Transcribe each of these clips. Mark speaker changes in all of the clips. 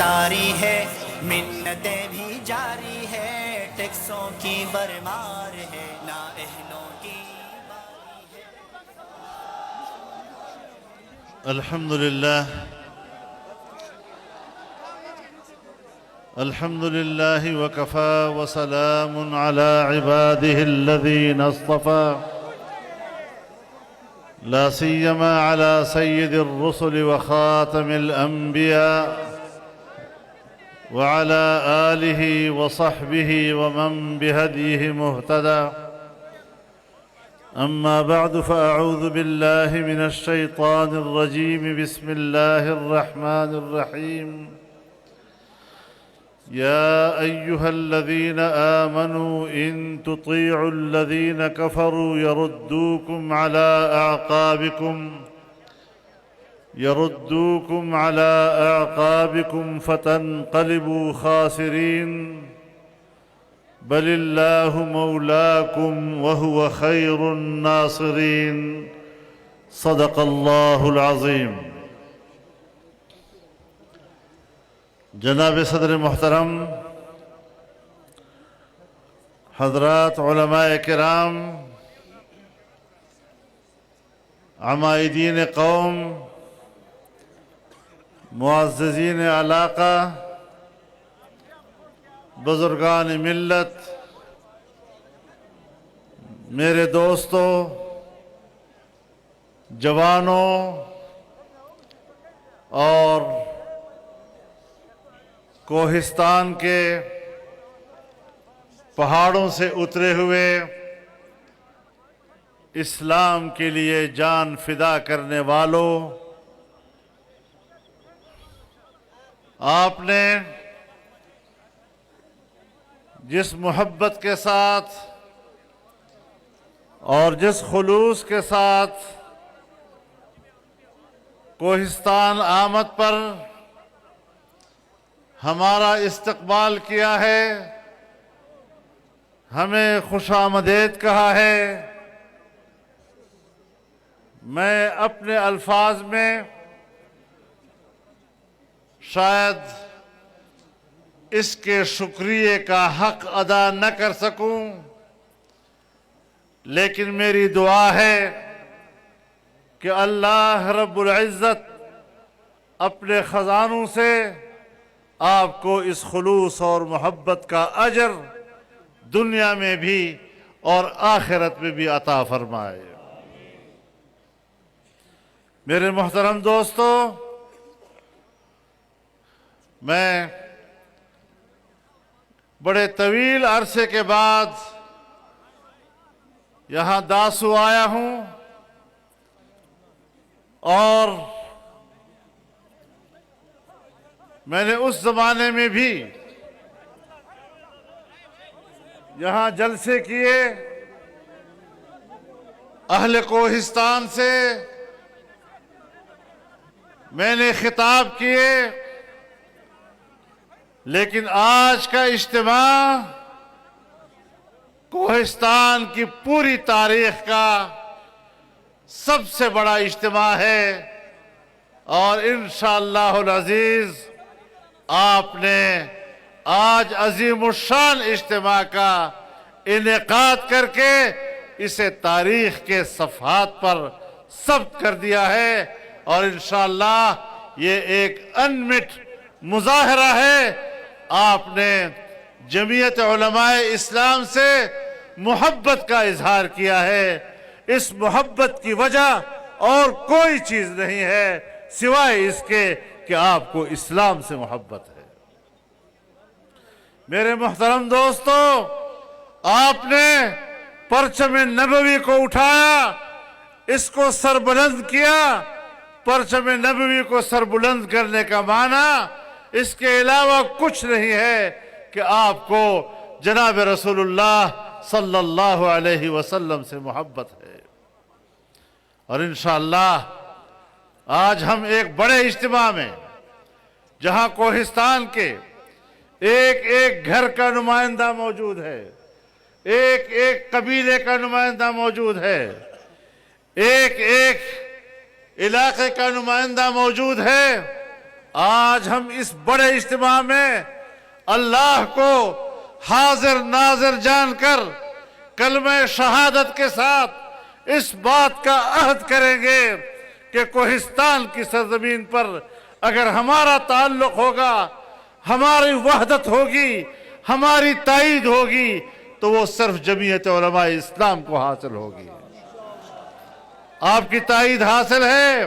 Speaker 1: تاری ہے، منتیں بھی جاری ہے، ٹیکسوں کی برمار ہے، نااہلوں کی باری ہے۔
Speaker 2: الحمد لله الحمد لله وكفى وسلام على عباده الذين اصطفى لا سيما على سيد الرسل وخاتم الأنبياء وعلى آله وصحبه ومن بهديه مهتدى أما بعد فأعوذ بالله من الشيطان الرجيم بسم الله الرحمن الرحيم يا أيها الذين آمنوا إن تطيعوا الذين كفروا يردوكم على أعقابكم فتنقلبوا خاسرين بل الله مولاكم وهو خير الناصرين صدق الله العظيم۔ جناب صدر محترم، حضرات علماء کرام، عمائدین قوم، معززین علاقہ، بزرگان ملت، میرے دوستوں، جوانوں اور کوہستان کے پہاڑوں سے اترے ہوئے اسلام کے لیے جان فدا کرنے والوں، آپ نے جس محبت کے ساتھ اور جس خلوص کے ساتھ کوہستان آمد پر ہمارا استقبال کیا ہے، ہمیں خوش آمدید کہا ہے، میں اپنے الفاظ میں شاید اس کے شکریہ کا حق ادا نہ کر سکوں، لیکن میری دعا ہے کہ اللہ رب العزت اپنے خزانوں سے آپ کو اس خلوص اور محبت کا اجر دنیا میں بھی اور آخرت میں بھی عطا فرمائے۔ میرے محترم دوستو، میں بڑے طویل عرصے کے بعد یہاں داسو آیا ہوں اور میں نے اس زمانے میں بھی یہاں جلسے کیے، اہل کوہستان سے میں نے خطاب کیے، لیکن آج کا اجتماع کوہستان کی پوری تاریخ کا سب سے بڑا اجتماع ہے، اور انشاءاللہ العزیز آپ نے آج عظیم الشان اجتماع کا انعقاد کر کے اسے تاریخ کے صفحات پر ثبت کر دیا ہے، اور انشاءاللہ یہ ایک انمٹ مظاہرہ ہے۔ آپ نے جمعیت علماء اسلام سے محبت کا اظہار کیا ہے، اس محبت کی وجہ اور کوئی چیز نہیں ہے سوائے اس کے کہ آپ کو اسلام سے محبت ہے۔ میرے محترم دوستو، آپ نے پرچم نبوی کو اٹھایا، اس کو سربلند کیا۔ پرچم نبوی کو سربلند کرنے کا معنی اس کے علاوہ کچھ نہیں ہے کہ آپ کو جناب رسول اللہ صلی اللہ علیہ وسلم سے محبت ہے۔ اور انشاءاللہ آج ہم ایک بڑے اجتماع میں، جہاں کوہستان کے ایک ایک گھر کا نمائندہ موجود ہے، ایک ایک قبیلے کا نمائندہ موجود ہے، ایک ایک علاقے کا نمائندہ موجود ہے، آج ہم اس بڑے اجتماع میں اللہ کو حاضر ناظر جان کر کلمہ شہادت کے ساتھ اس بات کا عہد کریں گے کہ کوہستان کی سرزمین پر اگر ہمارا تعلق ہوگا، ہماری وحدت ہوگی، ہماری تائید ہوگی تو وہ صرف جمعیت علماء اسلام کو حاصل ہوگی۔ آپ کی تائید حاصل ہے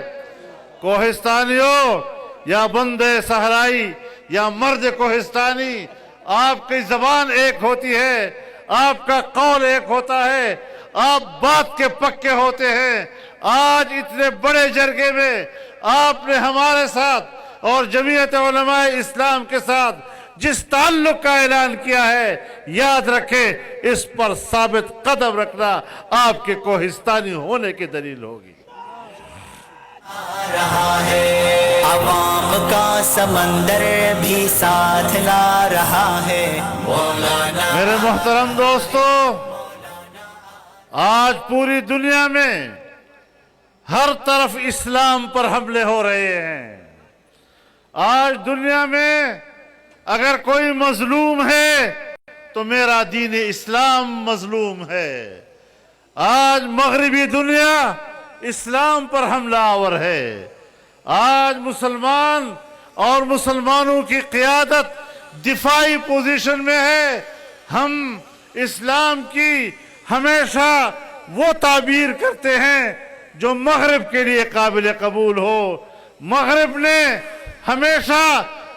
Speaker 2: کوہستانیوں یا بندے صحرائی یا مرد کوہستانی، آپ کی زبان ایک ہوتی ہے، آپ کا قول ایک ہوتا ہے، آپ بات کے پکے ہوتے ہیں۔ آج اتنے بڑے جرگے میں آپ نے ہمارے ساتھ اور جمعیت علماء اسلام کے ساتھ جس تعلق کا اعلان کیا ہے، یاد رکھیں اس پر ثابت قدم رکھنا آپ کے کوہستانی ہونے کی دلیل ہوگی۔
Speaker 1: رہا ہے عوام کا سمندر بھی ساتھ لا رہا ہے مولانا۔
Speaker 2: میرے محترم دوستو، آج پوری دنیا میں ہر طرف اسلام پر حملے ہو رہے ہیں۔ آج دنیا میں اگر کوئی مظلوم ہے تو میرا دین اسلام مظلوم ہے۔ آج مغربی دنیا اسلام پر حملہ آور ہے۔ آج مسلمان اور مسلمانوں کی قیادت دفاعی پوزیشن میں ہے۔ ہم اسلام کی ہمیشہ وہ تعبیر کرتے ہیں جو مغرب کے لیے قابل قبول ہو۔ مغرب نے ہمیشہ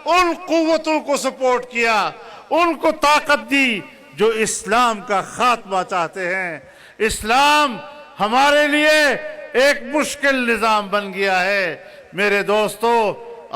Speaker 2: ان قوتوں کو سپورٹ کیا، ان کو طاقت دی جو اسلام کا خاتمہ چاہتے ہیں۔ اسلام ہمارے لیے ایک مشکل نظام بن گیا ہے۔ میرے دوستو،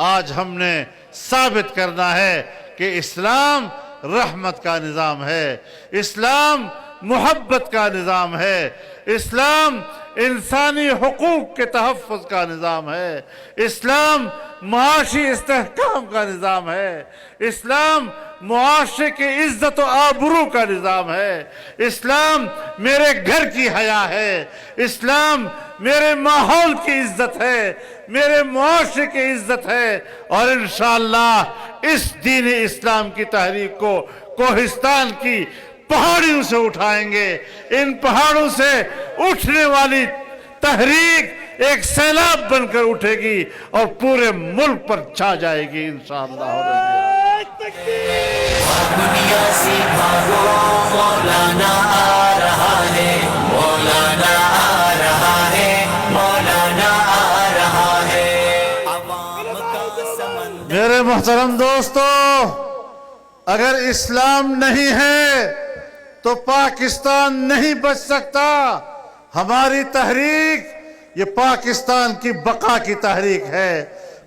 Speaker 2: آج ہم نے ثابت کرنا ہے کہ اسلام رحمت کا نظام ہے، اسلام محبت کا نظام ہے، اسلام انسانی حقوق کے تحفظ کا نظام ہے، اسلام معاشی استحکام کا نظام ہے، اسلام معاشرے کی عزت و آبرو کا نظام ہے، اسلام میرے گھر کی حیا ہے، اسلام میرے ماحول کی عزت ہے، میرے معاشرے کی عزت ہے، اور انشاءاللہ اس دین اسلام کی تحریک کو کوہستان کی پہاڑیوں سے اٹھائیں گے۔ ان پہاڑوں سے اٹھنے والی تحریک ایک سیلاب بن کر اٹھے گی اور پورے ملک پر چھا جائے گی انشاءاللہ۔
Speaker 1: دنیا سے بھاگو مولانا آ رہا ہے، مولانا آ رہا ہے، مولانا آ رہا ہے۔ عوام کا سمندر۔
Speaker 2: میرے محترم دوستو، اگر اسلام نہیں ہے تو پاکستان نہیں بچ سکتا۔ ہماری تحریک یہ پاکستان کی بقا کی تحریک ہے،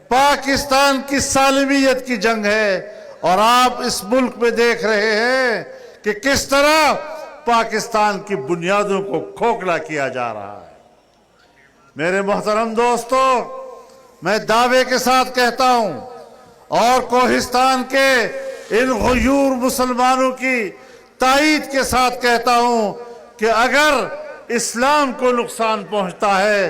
Speaker 2: پاکستان کی سالمیت کی جنگ ہے، اور آپ اس ملک میں دیکھ رہے ہیں کہ کس طرح پاکستان کی بنیادوں کو کھوکھلا کیا جا رہا ہے۔ میرے محترم دوستو، میں دعوے کے ساتھ کہتا ہوں اور کوہستان کے ان غیور مسلمانوں کی تائید کے ساتھ کہتا ہوں کہ اگر اسلام کو نقصان پہنچتا ہے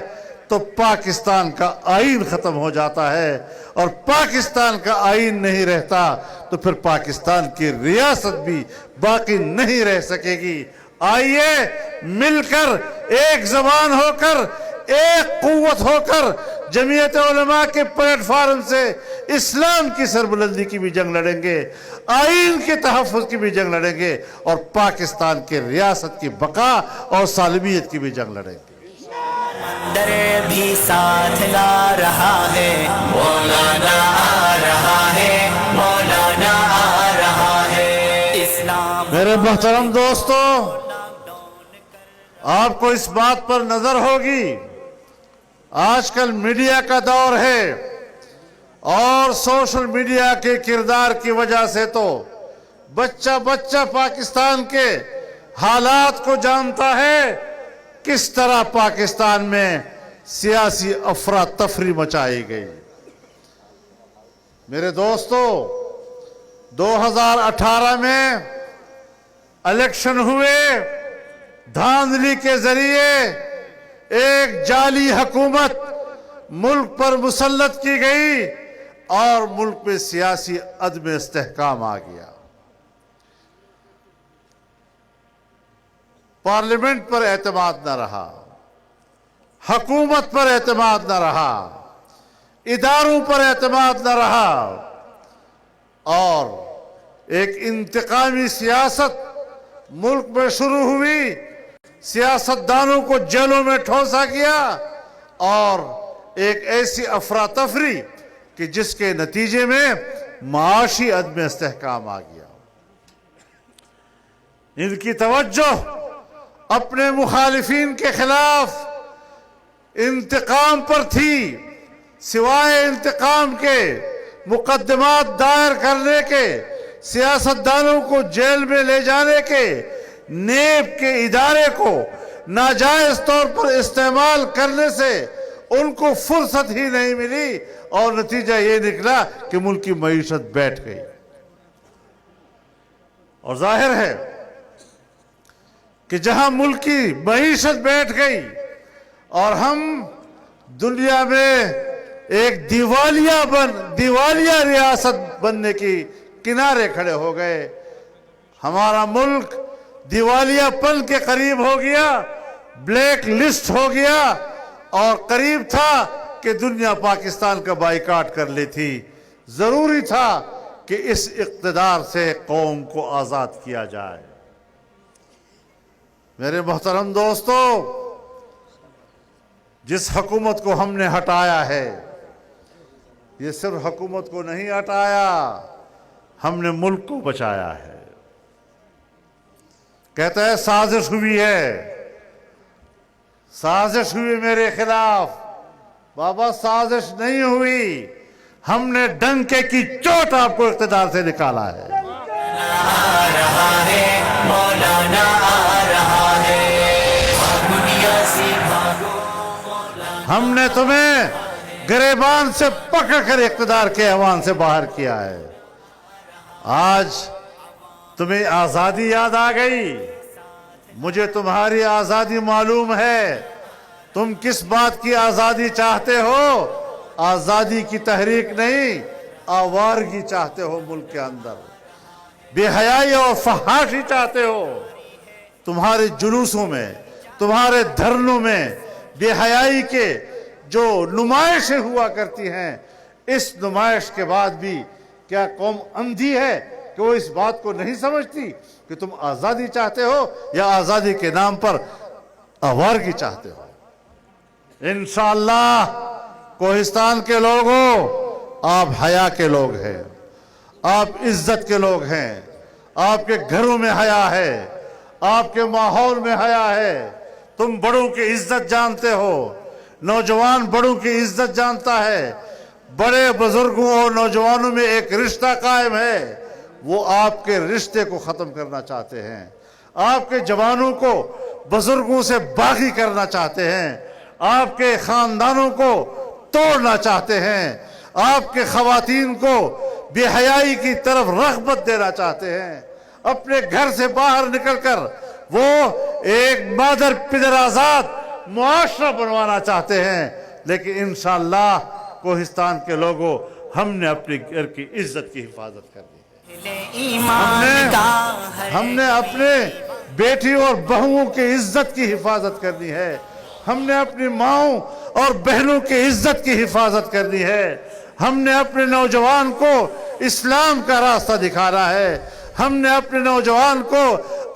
Speaker 2: تو پاکستان کا آئین ختم ہو جاتا ہے، اور پاکستان کا آئین نہیں رہتا تو پھر پاکستان کی ریاست بھی باقی نہیں رہ سکے گی۔ آئیے مل کر ایک زبان ہو کر، ایک قوت ہو کر جمعیت علماء کے پلیٹ فارم سے اسلام کی سربلندی کی بھی جنگ لڑیں گے، آئین کے تحفظ کی بھی جنگ لڑیں گے، اور پاکستان کے ریاست کی بقا اور سالمیت کی بھی جنگ لڑیں گے۔
Speaker 1: سمندر بھی ساتھ لا رہا ہے، مولانا آ رہا ہے، مولانا آ رہا ہے۔ اسلام
Speaker 2: میرے محترم دوستو، آپ کو اس بات پر نظر ہوگی آج کل میڈیا کا دور ہے، اور سوشل میڈیا کے کردار کی وجہ سے تو بچہ بچہ پاکستان کے حالات کو جانتا ہے، کس طرح پاکستان میں سیاسی افراتفری مچائی گئی۔ میرے دوستو، 2018 میں الیکشن ہوئے، دھاندلی کے ذریعے ایک جعلی حکومت ملک پر مسلط کی گئی۔ اور ملک میں سیاسی عدم استحکام آ گیا. پارلیمنٹ پر اعتماد نہ رہا، حکومت پر اعتماد نہ رہا، اداروں پر اعتماد نہ رہا، اور ایک انتقامی سیاست ملک میں شروع ہوئی. سیاستدانوں کو جیلوں میں ٹھونسا گیا اور ایک ایسی افراتفری کہ جس کے نتیجے میں معاشی عدم استحکام آ گیا. ان کی توجہ اپنے مخالفین کے خلاف انتقام پر تھی. سوائے انتقام کے، مقدمات دائر کرنے کے، سیاستدانوں کو جیل میں لے جانے کے، نیب کے ادارے کو ناجائز طور پر استعمال کرنے سے ان کو فرصت ہی نہیں ملی، اور نتیجہ یہ نکلا کہ ملک کی معیشت بیٹھ گئی. اور ظاہر ہے کہ جہاں ملک کی معیشت بیٹھ گئی اور ہم دنیا میں ایک دیوالیہ ریاست بننے کی کنارے کھڑے ہو گئے، ہمارا ملک دیوالیہ پن کے قریب ہو گیا، بلیک لسٹ ہو گیا، اور قریب تھا کہ دنیا پاکستان کا بائیکاٹ کر لی تھی. ضروری تھا کہ اس اقتدار سے قوم کو آزاد کیا جائے. میرے محترم دوستو، جس حکومت کو ہم نے ہٹایا ہے، یہ صرف حکومت کو نہیں ہٹایا، ہم نے ملک کو بچایا ہے. کہتا ہے سازش ہوئی ہے، سازش ہوئی میرے خلاف. بابا سازش نہیں ہوئی، ہم نے ڈنکے کی چوٹ آپ کو اقتدار سے نکالا ہے.
Speaker 1: آ رہا ہے مولانا، آ رہا ہے دنیا سے بھاگو.
Speaker 2: ہم نے تمہیں گریبان سے پکڑ کر اقتدار کے ایوان سے باہر کیا ہے. آج تمہیں آزادی یاد آ گئی. مجھے تمہاری آزادی معلوم ہے. تم کس بات کی آزادی چاہتے ہو؟ آزادی کی تحریک نہیں، آوارگی چاہتے ہو. ملک کے اندر بے حیائی اور فحاشی چاہتے ہو. تمہارے جلوسوں میں، تمہارے دھرنوں میں بے حیائی کے جو نمائشیں ہوا کرتی ہیں، اس نمائش کے بعد بھی کیا قوم اندھی ہے کہ وہ اس بات کو نہیں سمجھتی کہ تم آزادی چاہتے ہو یا آزادی کے نام پر آوارگی چاہتے ہو؟ انشاءاللہ کوہستان کے لوگوں، آپ حیا کے لوگ ہیں، آپ عزت کے لوگ ہیں. آپ کے گھروں میں حیا ہے، آپ کے ماحول میں حیا ہے. تم بڑوں کی عزت جانتے ہو، نوجوان بڑوں کی عزت جانتا ہے. بڑے بزرگوں اور نوجوانوں میں ایک رشتہ قائم ہے. وہ آپ کے رشتے کو ختم کرنا چاہتے ہیں. آپ کے جوانوں کو بزرگوں سے باغی کرنا چاہتے ہیں. آپ کے خاندانوں کو توڑنا چاہتے ہیں. آپ کے خواتین کو بے حیائی کی طرف رغبت دینا چاہتے ہیں. اپنے گھر سے باہر نکل کر وہ ایک مادر پدر آزاد معاشرہ بنوانا چاہتے ہیں. لیکن انشاءاللہ کوہستان کے لوگوں، ہم نے اپنے گھر کی عزت کی حفاظت کرنی ہے. ہم نے اپنے بیٹی اور بہوؤں کی عزت کی حفاظت کرنی ہے. ہم نے اپنی ماؤں اور بہنوں کی عزت کی حفاظت کرنی ہے. ہم نے اپنے نوجوان کو اسلام کا راستہ دکھانا ہے. ہم نے اپنے نوجوان کو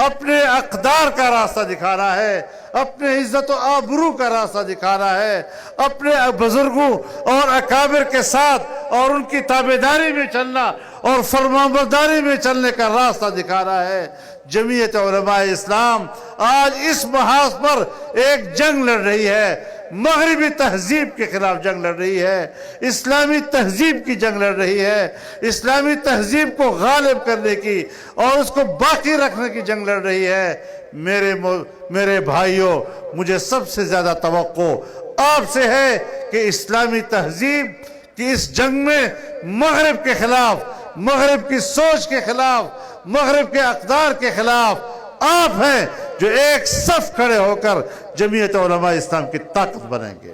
Speaker 2: اپنے اقدار کا راستہ دکھانا ہے، اپنے عزت و آبرو کا راستہ دکھانا ہے، اپنے بزرگوں اور اکابر کے ساتھ اور ان کی تابعداری میں چلنا اور فرمانبرداری میں چلنے کا راستہ دکھانا ہے. جمعیت علماء اسلام آج اس محاذ پر ایک جنگ لڑ رہی ہے. مغربی تہذیب کے خلاف جنگ لڑ رہی ہے، اسلامی تہذیب کی جنگ لڑ رہی ہے، اسلامی تہذیب کو غالب کرنے کی اور اس کو باقی رکھنے کی جنگ لڑ رہی ہے. میرے بھائیوں، مجھے سب سے زیادہ توقع آپ سے ہے کہ اسلامی تہذیب کی اس جنگ میں مغرب کے خلاف، مغرب کی سوچ کے خلاف، مغرب کے اقدار کے خلاف آپ ہیں جو ایک صف کھڑے ہو کر جمعیت علماء اسلام کی طاقت بنیں گے.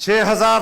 Speaker 2: 6,000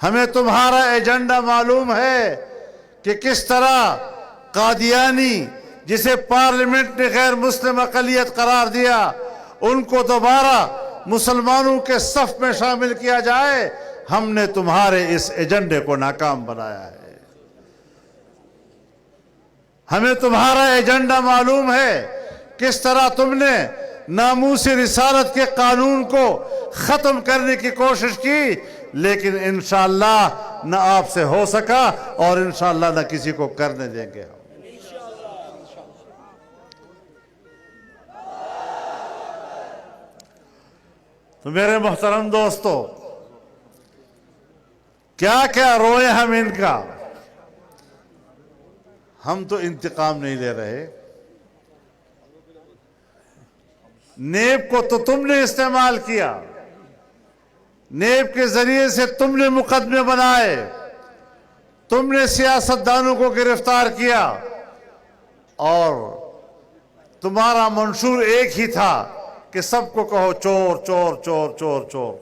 Speaker 2: ہمیں تمہارا ایجنڈا معلوم ہے کہ کس طرح قادیانی جسے پارلیمنٹ نے غیر مسلم اقلیت قرار دیا ان کو دوبارہ مسلمانوں کے صف میں شامل کیا جائے. ہم نے تمہارے اس ایجنڈے کو ناکام بنایا ہے. ہمیں تمہارا ایجنڈا معلوم ہے کس طرح تم نے ناموس رسالت کے قانون کو ختم کرنے کی کوشش کی, لیکن انشاءاللہ نہ آپ سے ہو سکا اور انشاءاللہ نہ کسی کو کرنے دیں گے. تو میرے محترم دوستو, کیا کیا روئے ہم ان کا. ہم تو انتقام نہیں لے رہے. نیب کو تو تم نے استعمال کیا, نیب کے ذریعے سے تم نے مقدمے بنائے, تم نے سیاستدانوں کو گرفتار کیا, اور تمہارا منشور ایک ہی تھا کہ سب کو کہو چور چور چور چور چور.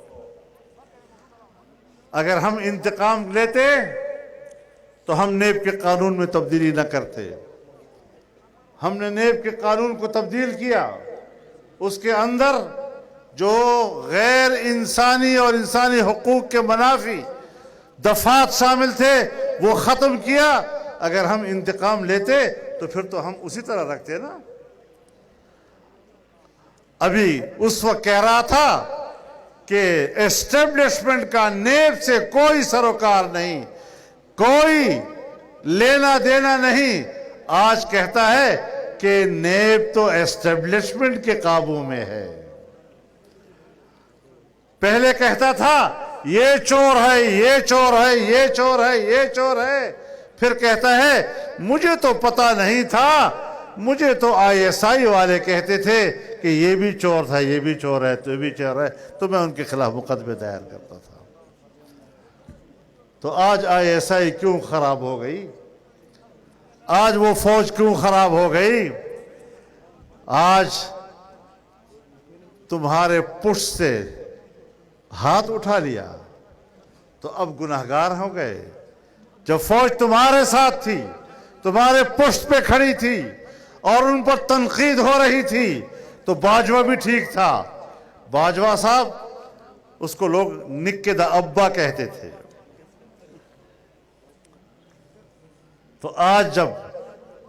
Speaker 2: اگر ہم انتقام لیتے تو ہم نیب کے قانون میں تبدیلی نہ کرتے. ہم نے نیب کے قانون کو تبدیل کیا, اس کے اندر جو غیر انسانی اور انسانی حقوق کے منافی دفعات شامل تھے وہ ختم کیا. اگر ہم انتقام لیتے تو پھر تو ہم اسی طرح رکھتے نا. ابھی اس وقت کہہ رہا تھا کہ اسٹیبلشمنٹ کا نیب سے کوئی سروکار نہیں, کوئی لینا دینا نہیں. آج کہتا ہے کہ نیب تو اسٹیبلشمنٹ کے قابو میں ہے. پہلے کہتا تھا یہ چور ہے, یہ چور ہے, یہ چور ہے, یہ چور ہے. پھر کہتا ہے مجھے تو پتہ نہیں تھا, مجھے تو ISI والے کہتے تھے کہ یہ بھی چور تھا, یہ بھی چور ہے, تو بھی چور ہے, تو میں ان کے خلاف مقدمے دائر کرتا تھا. تو آج ISI کیوں خراب ہو گئی؟ آج وہ فوج کیوں خراب ہو گئی؟ آج تمہارے پشت سے ہاتھ اٹھا لیا تو اب گناہگار ہو گئے. جب فوج تمہارے ساتھ تھی, تمہارے پشت پہ کھڑی تھی اور ان پر تنقید ہو رہی تھی تو باجوہ بھی ٹھیک تھا. باجوہ صاحب, اس کو لوگ نکے دا ابا کہتے تھے. تو آج جب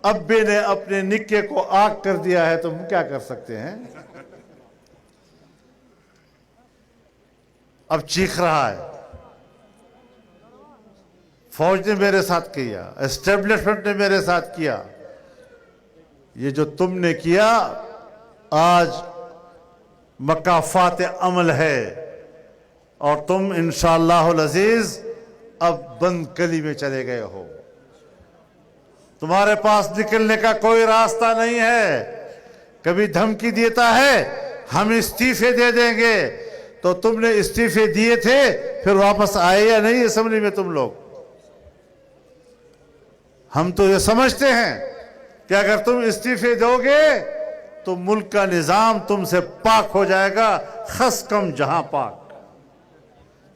Speaker 2: ابے نے اپنے نکے کو آگ کر دیا ہے تو ہم کیا کر سکتے ہیں؟ اب چیخ رہا ہے فوج نے میرے ساتھ کیا, اسٹیبلشمنٹ نے میرے ساتھ کیا. یہ جو تم نے کیا آج مکافات عمل ہے, اور تم انشاءاللہ العزیز اب بند کلی میں چلے گئے ہو. تمہارے پاس نکلنے کا کوئی راستہ نہیں ہے. کبھی دھمکی دیتا ہے ہم استعفے دے دیں گے, تو تم نے استعفے دیے تھے, پھر واپس آئے یا نہیں اسمبلی میں تم لوگ؟ ہم تو یہ سمجھتے ہیں کہ اگر تم استعفے دو گے تو ملک کا نظام تم سے پاک ہو جائے گا. خس کم جہاں پاک.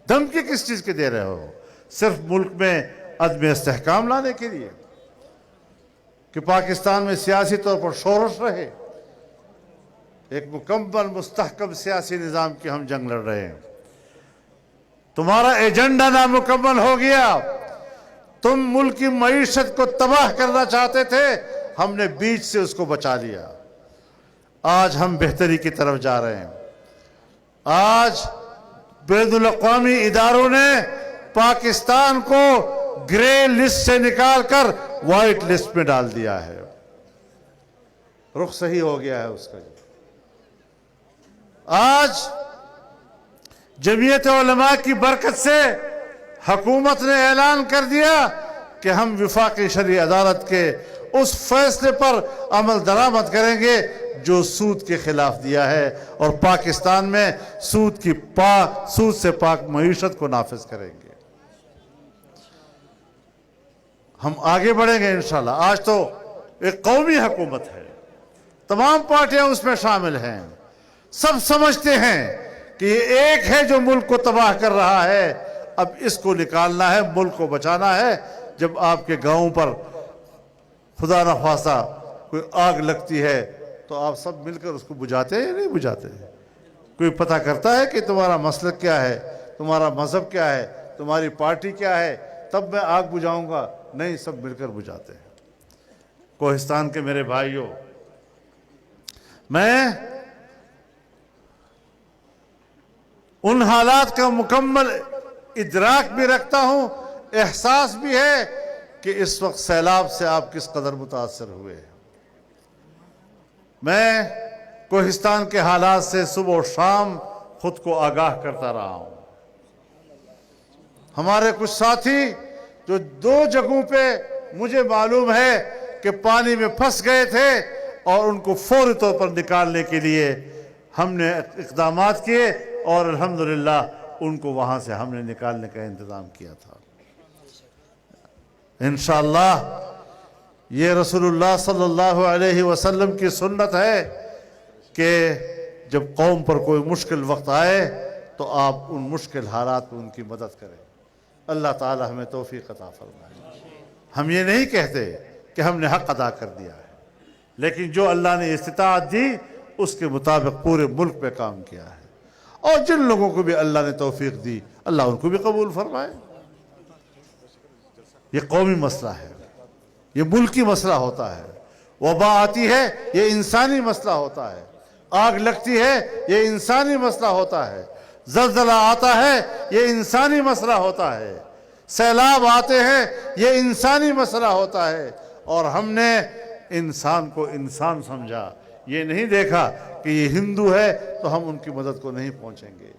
Speaker 2: دھمکی کس چیز کے دے رہے ہو؟ صرف ملک میں عدم استحکام لانے کے لیے کہ پاکستان میں سیاسی طور پر شورش رہے. ایک مکمل مستحکم سیاسی نظام کی ہم جنگ لڑ رہے ہیں. تمہارا ایجنڈا نامکمل ہو گیا. تم ملک کی معیشت کو تباہ کرنا چاہتے تھے, ہم نے بیچ سے اس کو بچا لیا. آج ہم بہتری کی طرف جا رہے ہیں. آج بین الاقوامی اداروں نے پاکستان کو گرے لسٹ سے نکال کر وائٹ لسٹ میں ڈال دیا ہے. رخ صحیح ہو گیا ہے اس کا. آج جمعیت علماء کی برکت سے حکومت نے اعلان کر دیا کہ ہم وفاقی شرعی عدالت کے اس فیصلے پر عمل درآمد کریں گے جو سود کے خلاف دیا ہے, اور پاکستان میں سود سے پاک معیشت کو نافذ کریں گے. ہم آگے بڑھیں گے انشاءاللہ. آج تو ایک قومی حکومت ہے, تمام پارٹیاں اس میں شامل ہیں. سب سمجھتے ہیں کہ یہ ایک ہے جو ملک کو تباہ کر رہا ہے. اب اس کو نکالنا ہے، ملک کو بچانا ہے۔ جب آپ کے گاؤں پر خدا نخواستہ کوئی آگ لگتی ہے تو آپ سب مل کر اس کو بجھاتے ہیں یا نہیں بجھاتے؟ کوئی پتہ کرتا ہے کہ تمہارا مسلک کیا ہے، تمہارا مذہب کیا ہے، تمہاری پارٹی کیا ہے، تب میں آگ بجھاؤں گا؟ نہیں، سب مل کر بجھاتے ہیں۔ کوہستان کے میرے بھائیوں، میں ان حالات کا مکمل ادراک بھی رکھتا ہوں، احساس بھی ہے کہ اس وقت سیلاب سے آپ کس قدر متاثر ہوئے ہیں۔ میں کوہستان کے حالات سے صبح و شام خود کو آگاہ کرتا رہا ہوں۔ ہمارے کچھ ساتھی جو 2 جگہوں پہ مجھے معلوم ہے کہ پانی میں پھنس گئے تھے اور ان کو فوری طور پر نکالنے کے لیے ہم نے اقدامات کیے اور الحمدللہ ان کو وہاں سے ہم نے نکالنے کا انتظام کیا تھا۔ انشاءاللہ یہ رسول اللہ صلی اللہ علیہ وسلم کی سنت ہے کہ جب قوم پر کوئی مشکل وقت آئے تو آپ ان مشکل حالات میں ان کی مدد کریں۔ اللہ تعالی ہمیں توفیق عطا فرمائے۔ ہم یہ نہیں کہتے کہ ہم نے حق ادا کر دیا ہے، لیکن جو اللہ نے استطاعت دی اس کے مطابق پورے ملک پہ کام کیا ہے، اور جن لوگوں کو بھی اللہ نے توفیق دی اللہ ان کو بھی قبول فرمائے۔ یہ قومی مسئلہ ہے، یہ ملکی مسئلہ ہوتا ہے۔ وبا آتی ہے یہ انسانی مسئلہ ہوتا ہے، آگ لگتی ہے یہ انسانی مسئلہ ہوتا ہے، زلزلہ آتا ہے یہ انسانی مسئلہ ہوتا ہے، سیلاب آتے ہیں یہ انسانی مسئلہ ہوتا ہے۔ اور ہم نے انسان کو انسان سمجھا، یہ نہیں دیکھا کہ یہ ہندو ہے تو ہم ان کی مدد کو نہیں پہنچیں گے،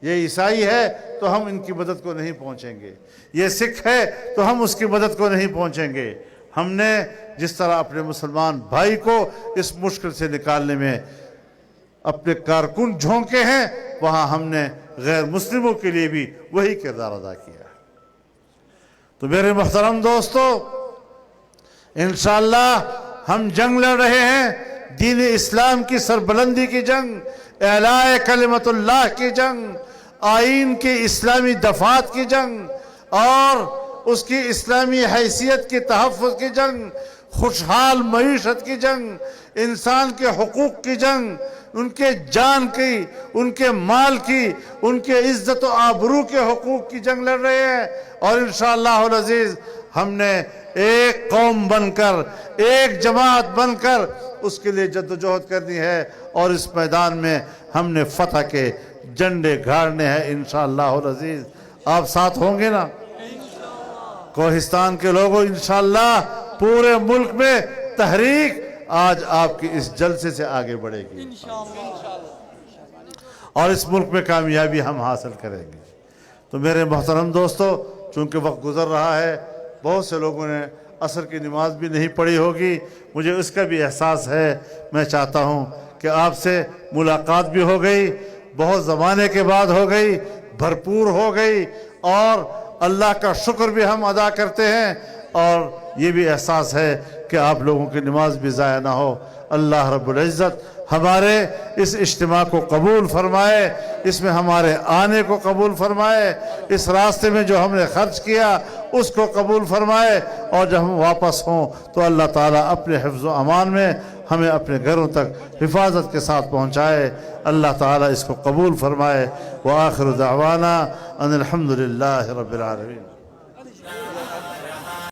Speaker 2: یہ عیسائی ہے تو ہم ان کی مدد کو نہیں پہنچیں گے، یہ سکھ ہے تو ہم اس کی مدد کو نہیں پہنچیں گے۔ ہم نے جس طرح اپنے مسلمان بھائی کو اس مشکل سے نکالنے میں اپنے کارکن جھونکے ہیں، وہاں ہم نے غیر مسلموں کے لیے بھی وہی کردار ادا کیا ہے۔ تو میرے محترم دوستو، انشاءاللہ ہم جنگ لڑ رہے ہیں، دین اسلام کی سربلندی کی جنگ، اعلاء کلمت اللہ کی جنگ، آئین کی اسلامی دفعات کی جنگ، اور اس کی اسلامی حیثیت کی تحفظ کی جنگ، خوشحال معیشت کی جنگ، انسان کے حقوق کی جنگ، ان کے جان کی، ان کے مال کی، ان کے عزت و آبرو کے حقوق کی جنگ لڑ رہے ہیں۔ اور انشاءاللہ العزیز ہم نے ایک قوم بن کر، ایک جماعت بن کر اس کے لیے جدوجہد کرنی ہے، اور اس میدان میں ہم نے فتح کے جھنڈے گاڑنے ہیں انشاءاللہ العزیز۔ آپ ساتھ ہوں گے نا؟ کوہستان کے لوگوں، انشاءاللہ پورے ملک میں تحریک آج آپ کی اس جلسے سے آگے بڑھے گی، اور اس ملک میں کامیابی ہم حاصل کریں گے۔ تو میرے محترم دوستو، چونکہ وقت گزر رہا ہے، بہت سے لوگوں نے عصر کی نماز بھی نہیں پڑھی ہوگی، مجھے اس کا بھی احساس ہے۔ میں چاہتا ہوں کہ آپ سے ملاقات بھی ہو گئی، بہت زمانے کے بعد ہو گئی، بھرپور ہو گئی، اور اللہ کا شکر بھی ہم ادا کرتے ہیں، اور یہ بھی احساس ہے کہ آپ لوگوں کی نماز بھی ضائع نہ ہو۔ اللہ رب العزت ہمارے اس اجتماع کو قبول فرمائے، اس میں ہمارے آنے کو قبول فرمائے، اس راستے میں جو ہم نے خرچ کیا اس کو قبول فرمائے، اور جب ہم واپس ہوں تو اللہ تعالیٰ اپنے حفظ و امان میں ہمیں اپنے گھروں تک حفاظت کے ساتھ پہنچائے۔ اللہ تعالیٰ اس کو قبول فرمائے۔ وآخر دعوانا ان الحمدللہ رب العالمین۔